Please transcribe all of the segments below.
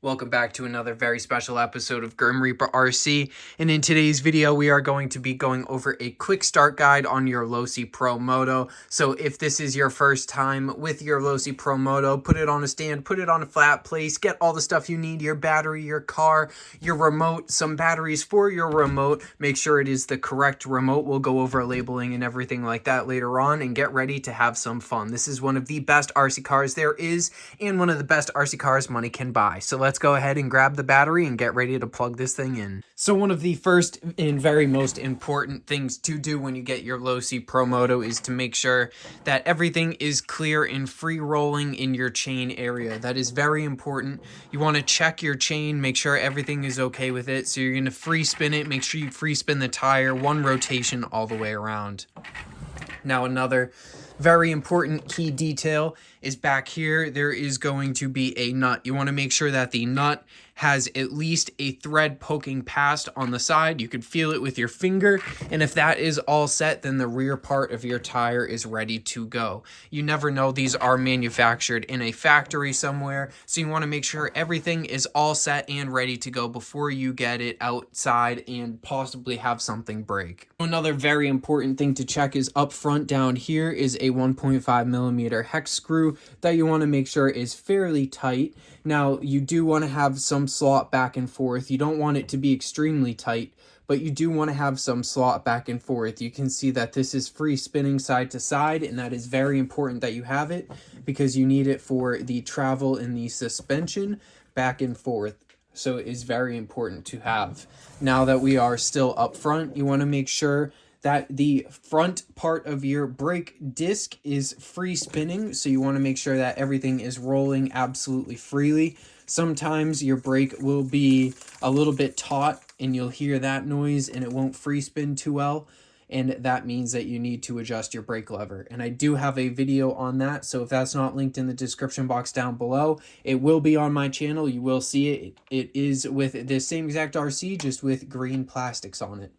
Welcome back to another very special episode of Grim Reaper RC, and in today's video we are going to be going over a quick start guide on your Losi PROMOTO. So if this is your first time with your Losi PROMOTO, put it on a stand, put it on a flat place, get all the stuff you need, your battery, your car, your remote, some batteries for your remote, make sure it is the correct remote. We'll go over labeling and everything like that later on, and get ready to have some fun. This is one of the best RC cars there is, and one of the best RC cars money can buy. So let's go ahead and grab the battery and get ready to plug this thing in. So one of the first and very most important things to do when you get your Losi PROMOTO is to make sure that everything is clear and free rolling in your chain area. That is very important. You want to check your chain, make sure everything is okay with it. So you're going to free spin it, make sure you free spin the tire, one rotation all the way around. Now another very important key detail is back here. There is going to be a nut. You want to make sure that the nut has at least a thread poking past on the side. You can feel it with your finger, and if that is all set, then the rear part of your tire is ready to go. You never know, these are manufactured in a factory somewhere, so you want to make sure everything is all set and ready to go before you get it outside and possibly have something break. Another very important thing to check is up front down here is a 1.5 millimeter hex screw that you want to make sure is fairly tight. Now, you do want to have some slot back and forth. You don't want it to be extremely tight, but you do want to have some slot back and forth. You can see that this is free spinning side to side, and that is very important that you have it because you need it for the travel and the suspension back and forth. So it is very important to have. Now that we are still up front, you want to make sure that the front part of your brake disc is free spinning. So you want to make sure that everything is rolling absolutely freely. Sometimes your brake will be a little bit taut and you'll hear that noise and it won't free spin too well. And that means that you need to adjust your brake lever. And I do have a video on that, so if that's not linked in the description box down below, it will be on my channel. You will see it. It is with the same exact RC, just with green plastics on it.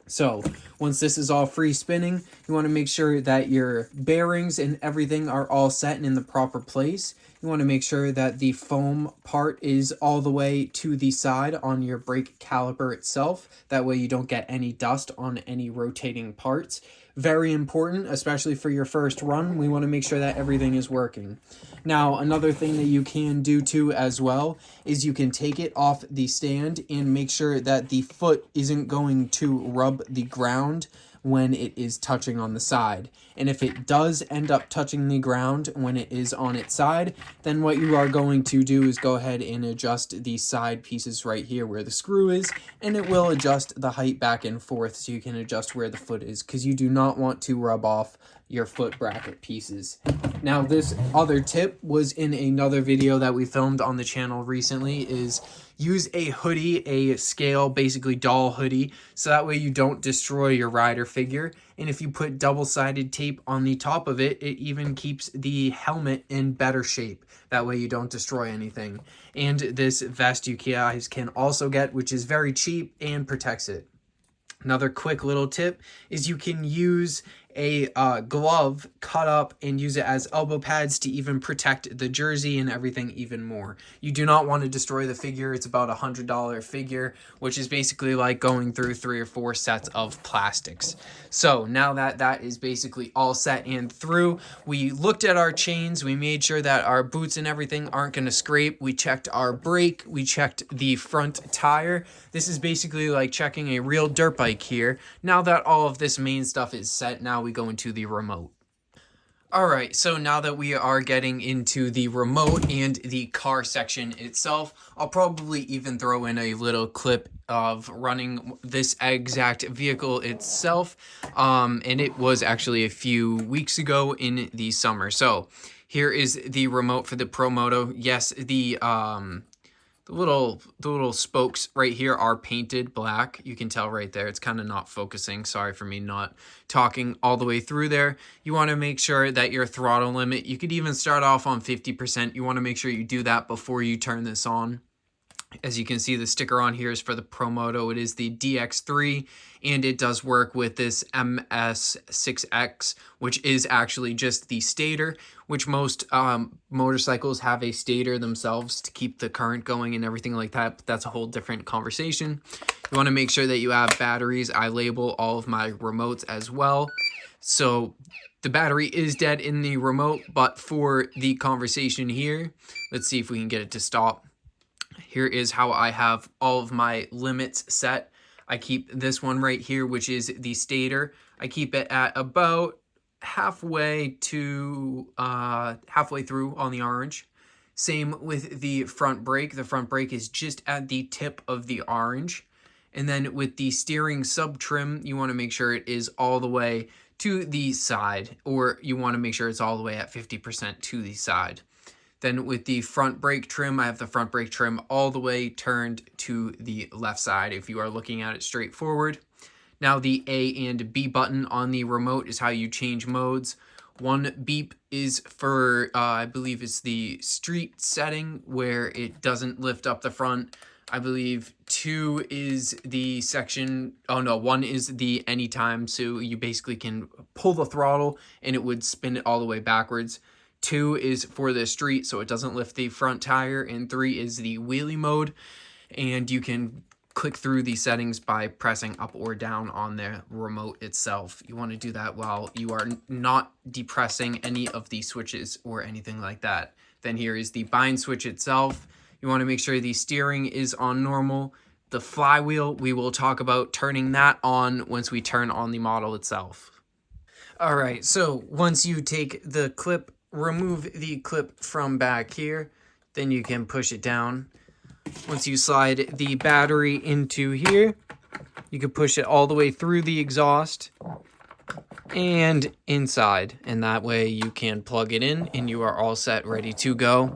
So once this is all free spinning, you want to make sure that your bearings and everything are all set and in the proper place. You want to make sure that the foam part is all the way to the side on your brake caliper itself. That way you don't get any dust on any rotating parts. Very important, especially for your first run. We want to make sure that everything is working. Now, another thing that you can do too as well is you can take it off the stand and make sure that the foot isn't going to rub the ground when it is touching on the side. And if it does end up touching the ground when it is on its side, then what you are going to do is go ahead and adjust the side pieces right here where the screw is, and it will adjust the height back and forth so you can adjust where the foot is, because you do not want to rub off your foot bracket pieces. Now, this other tip was in another video that we filmed on the channel recently, is use a hoodie, a scale, basically doll hoodie, so that way you don't destroy your rider figure. And if you put double-sided tape on the top of it, it even keeps the helmet in better shape. That way you don't destroy anything. And this vest you guys can also get, which is very cheap and protects it. Another quick little tip is you can use a glove cut up and use it as elbow pads to even protect the jersey and everything even more. You do not want to destroy the figure. It's about $100 figure, which is basically like going through 3 or 4 sets of plastics. So now that that is basically all set and through, we looked at our chains, we made sure that our boots and everything aren't going to scrape. We checked our brake, we checked the front tire. This is basically like checking a real dirt bike here. Now that all of this main stuff is set, now we go into the remote. Alright, so now that we are getting into the remote and the car section itself, I'll probably even throw in a little clip of running this exact vehicle itself, and it was actually a few weeks ago in the summer. So here is the remote for the PROMOTO. Yes, the little spokes right here are painted black. You can tell right there. It's kind of not focusing. Sorry for me not talking all the way through there. You want to make sure that your throttle limit, you could even start off on 50%. You want to make sure you do that before you turn this on. As you can see, the sticker on here is for the PROMOTO. It is the DX3, and it does work with this MS6X, which is actually just the stator, which most motorcycles have a stator themselves to keep the current going and everything like that. But that's a whole different conversation. You want to make sure that you have batteries. I label all of my remotes as well. So the battery is dead in the remote, but for the conversation here, let's see if we can get it to stop. Here is how I have all of my limits set. I keep this one right here, which is the stator. I keep it at about halfway through on the orange. Same with the front brake. The front brake is just at the tip of the orange. And then with the steering sub trim, you want to make sure it is all the way to the side, or you want to make sure it's all the way at 50% to the side. Then with the front brake trim, I have the front brake trim all the way turned to the left side if you are looking at it straight forward. Now the A and B button on the remote is how you change modes. One beep is for, I believe it's the street setting where it doesn't lift up the front. I believe 2 is the section, oh no, 1 is the anytime, so you basically can pull the throttle and it would spin it all the way backwards. 2 is for the street, so it doesn't lift the front tire, and 3 is the wheelie mode, and you can click through the settings by pressing up or down on the remote itself. You want to do that while you are not depressing any of the switches or anything like that. Then here is the bind switch itself. You want to make sure the steering is on normal. The flywheel, we will talk about turning that on once we turn on the model itself. All right, so once you take the clip, remove the clip from back here, then you can push it down. Once you slide the battery into here, you can push it all the way through the exhaust and inside, and that way you can plug it in and you are all set, ready to go.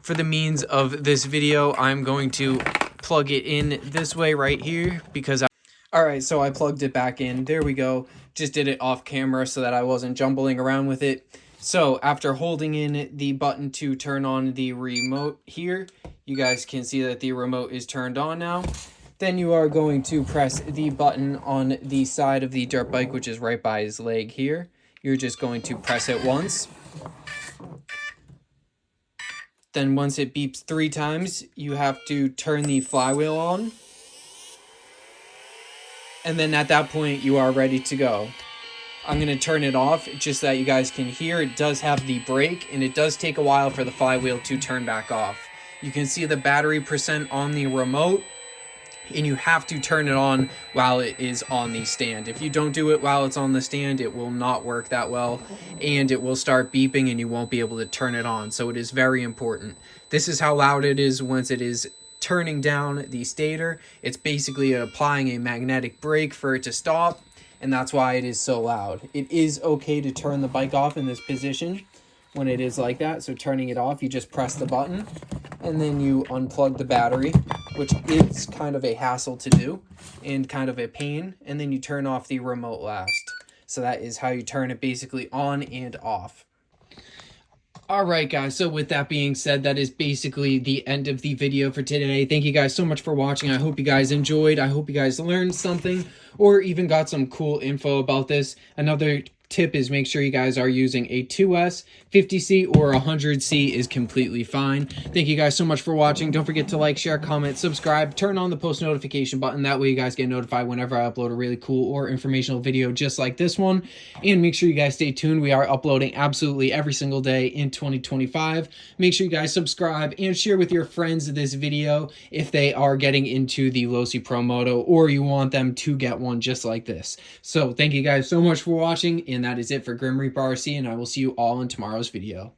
For the means of this video, I'm going to plug it in this way right here because all right, so I plugged it back in. There we go. Just did it off camera so that I wasn't jumbling around with it. So after holding in the button to turn on the remote here, you guys can see that the remote is turned on now. Then you are going to press the button on the side of the dirt bike, which is right by his leg here. You're just going to press it once. Then once it beeps 3 times, you have to turn the flywheel on. And then at that point, you are ready to go. I'm going to turn it off just so that you guys can hear. It does have the brake, and it does take a while for the flywheel to turn back off. You can see the battery percent on the remote, and you have to turn it on while it is on the stand. If you don't do it while it's on the stand, it will not work that well, and it will start beeping, and you won't be able to turn it on. So it is very important. This is how loud it is once it is turning down the stator. It's basically applying a magnetic brake for it to stop, and that's why it is so loud. It is okay to turn the bike off in this position when it is like that. So turning it off, you just press the button and then you unplug the battery, which is kind of a hassle to do and kind of a pain. And then you turn off the remote last. So that is how you turn it basically on and off. All right, guys, so with that being said, that is basically the end of the video for today. Thank you guys so much for watching. I hope you guys enjoyed. I hope you guys learned something or even got some cool info about this. Another tip is make sure you guys are using a 2S. 50C or 100C is completely fine. Thank you guys so much for watching. Don't forget to like, share, comment, subscribe, turn on the post notification button. That way you guys get notified whenever I upload a really cool or informational video just like this one. And make sure you guys stay tuned. We are uploading absolutely every single day in 2025. Make sure you guys subscribe and share with your friends this video if they are getting into the Losi PROMOTO or you want them to get one just like this. So thank you guys so much for watching, and that is it for Grim Reaper RC, and I will see you all in tomorrow's video.